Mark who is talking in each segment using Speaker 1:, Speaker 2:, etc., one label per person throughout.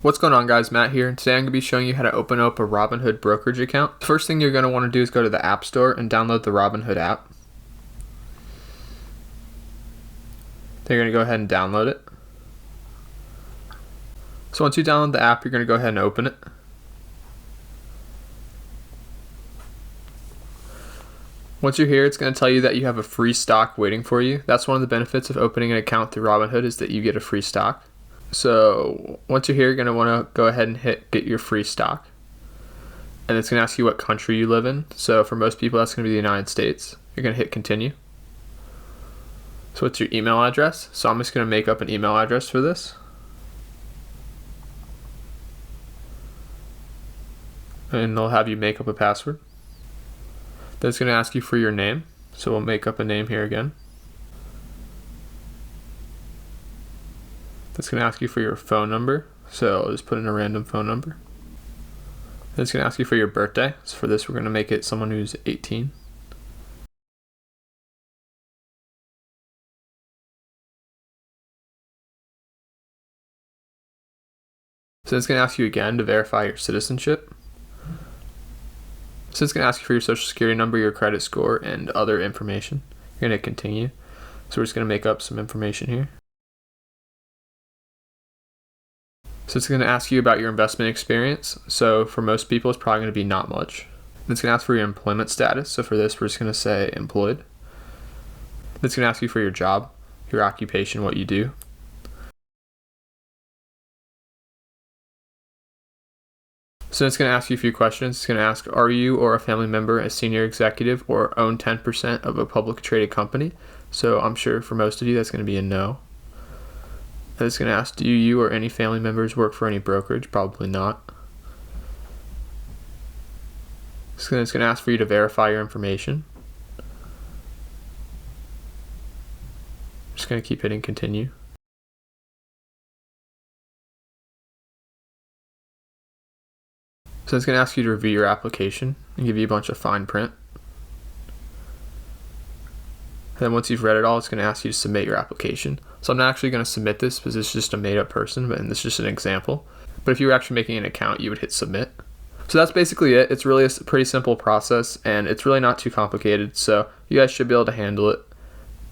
Speaker 1: What's going on, guys? Matt here, and today I'm going to be showing you how to open up a Robinhood brokerage account. The first thing you're going to want to do is go to the App Store and download the Robinhood app. Then you're going to go ahead and download it. So once you download the app, you're going to go ahead and open it. Once you're here, it's going to tell you that you have a free stock waiting for you. That's one of the benefits of opening an account through Robinhood, is that you get a free stock. So once you're here, you're going to want to go ahead and hit get your free stock. And it's going to ask you what country you live in. So for most people, that's going to be the United States. You're going to hit continue. So what's your email address? So I'm just going to make up an email address for this. And they'll have you make up a password. Then it's going to ask you for your name. So we'll make up a name here again. It's going to ask you for your phone number, so I'll just put in a random phone number. Then it's going to ask you for your birthday. So for this, we're going to make it someone who's 18. So it's going to ask you again to verify your citizenship. So it's going to ask you for your social security number, your credit score, and other information. You're going to continue. So we're just going to make up some information here. So it's going to ask you about your investment experience. So for most people, it's probably going to be not much. And it's going to ask for your employment status. So for this, we're just going to say employed. It's going to ask you for your job, your occupation, what you do. So it's going to ask you a few questions. It's going to ask, are you or a family member a senior executive or own 10% of a publicly traded company? So I'm sure for most of you, that's going to be a no. And it's going to ask, do you or any family members work for any brokerage? Probably not. It's going to ask for you to verify your information. Just going to keep hitting continue. So it's going to ask you to review your application and give you a bunch of fine print. Then once you've read it all, it's going to ask you to submit your application. So I'm not actually going to submit this because it's just a made-up person, and this is just an example. But if you were actually making an account, you would hit submit. So that's basically it. It's really a pretty simple process, and it's really not too complicated. So you guys should be able to handle it.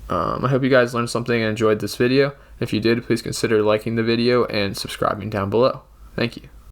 Speaker 1: I hope you guys learned something and enjoyed this video. If you did, please consider liking the video and subscribing down below. Thank you.